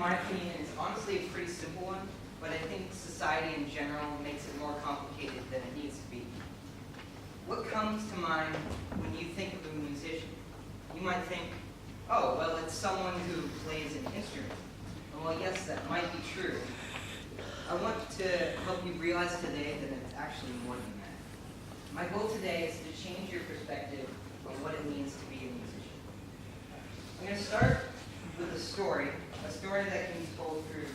my opinion, is honestly a pretty simple one, but I think society in general makes it more complicated than it needs to be. What comes to mind when you think of a musician? You might think, oh, well, it's someone who plays an instrument. Well, yes, that might be true. I want to help you realize today that it's actually more than that. My goal today is to change your perspective on what it means to be a musician. I'm going to start with a story that can be told through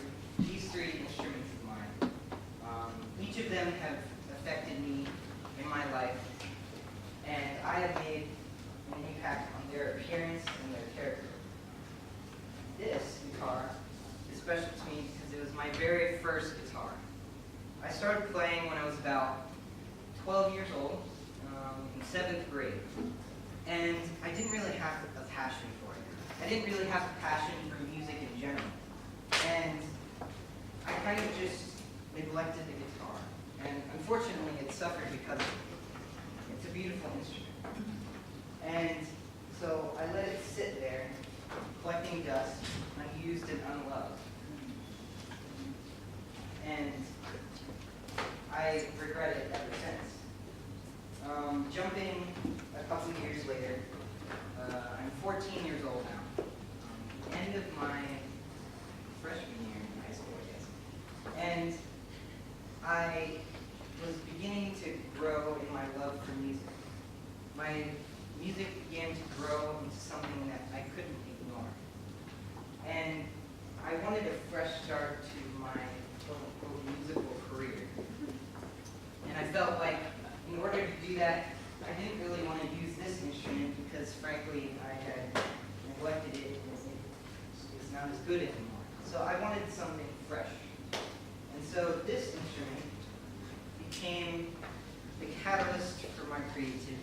these three instruments of mine. Each of them have affected me in my life, and I have made an impact on their appearance and their character. This guitar is special to me because it was my very first guitar. I started playing when I was about 12 years old, in 7th grade, and I didn't really have a passion for it. I didn't really have a passion for music in general, and I kind of just neglected the guitar, and unfortunately it suffered because of it. It's a beautiful instrument. And so I let it sit there, collecting dust, unused and unloved. And I regret it ever since. Jumping a couple years later, I'm 14 years old now. End of my freshman year in high school, I guess. And I was beginning to grow in my love for music. My music began to grow into something that I couldn't ignore. And I wanted a fresh start to my quote-unquote musical career. And I felt like in order to do that, I didn't really want to use this instrument because frankly I had neglected it and it was not as good anymore. So I wanted something fresh. And so this instrument became the catalyst for my creativity.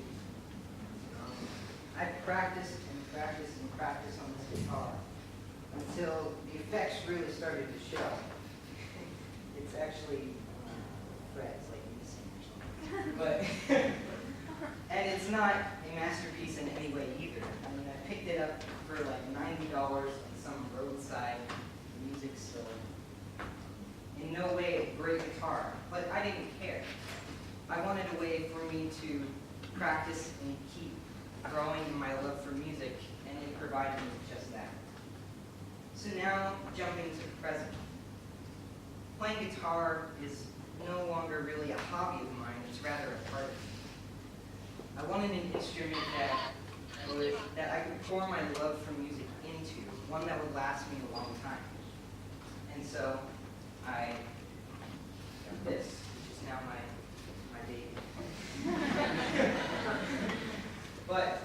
I practiced and practiced and practiced on this guitar until the effects really started to show. It's actually frets, like missing or something. But, and it's not a masterpiece in any way either. I mean, I picked it up for like $90 on some roadside music store. In no way a great guitar, but I didn't care. I wanted a way for me to practice and keep growing in my love for music, and it provided me with just that. So now, jumping to the present. Playing guitar is no longer really a hobby of mine, it's rather a part of me. I wanted an instrument that I could pour my love for music into, one that would last me a long time. And so I got this, which is now my baby. But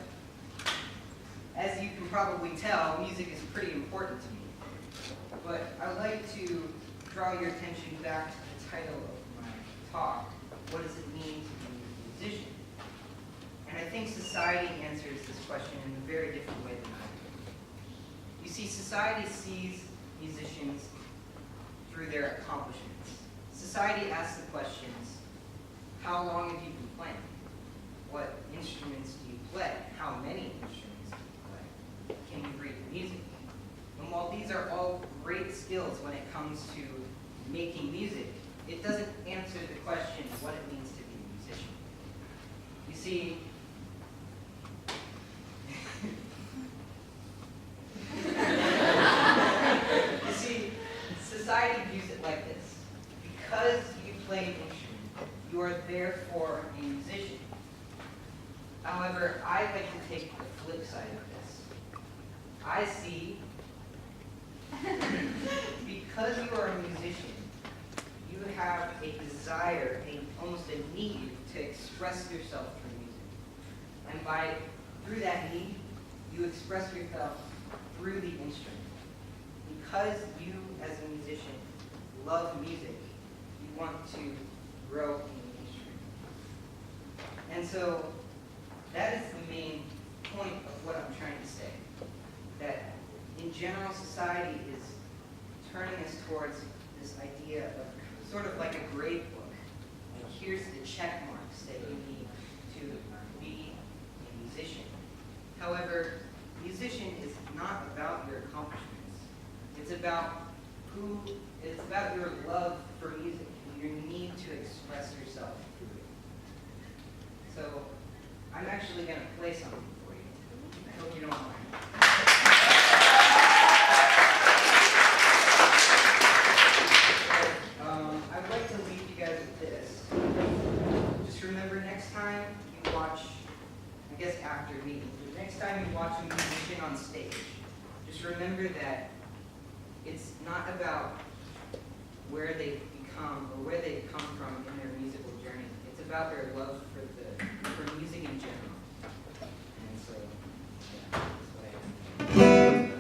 as you can probably tell, music is pretty important to me. But I'd like to draw your attention back to the title of my talk, what does it mean to be a musician? And I think society answers this question in a very different way than I do. You see, society sees musicians through their accomplishments. Society asks the questions, how long have you been playing? What instruments do you play? How many instruments do you play? Can you read music? And while these are all great skills when it comes to making music, it doesn't answer the question of what it means to be a musician. You see, society views it like this. Because you play an instrument, you are therefore a musician. However, I like to take the flip side of this. I see, because you are a musician, you have a desire, almost a need to express yourself through music. And through that need, you express yourself through the instrument. Because you, as a musician, love music, you want to grow in the instrument. And so, that is the main point of what I'm trying to say. That in general, society is turning us towards this idea of sort of like a grade book. Like here's the check marks that you need to be a musician. However, musician is not about your accomplishments. It's about it's about your love for music, your need to express yourself through it. So I'm actually going to play something for you. I hope you don't mind. I would like to leave you guys with this. Just remember, next time you watch, I guess after me, next time you watch a musician on stage, just remember that it's not about where they become or where they come from in their musical journey. It's about their love for music in general. And so, yeah, that's what I have.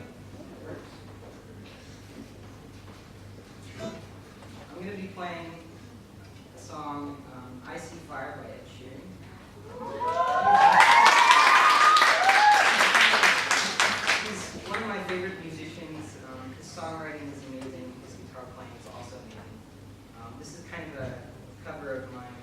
I'm going to be playing a song, I See Fire by Ed Sheeran. He's one of my favorite musicians. His songwriting is amazing. His guitar playing is also amazing. This is kind of a cover of mine.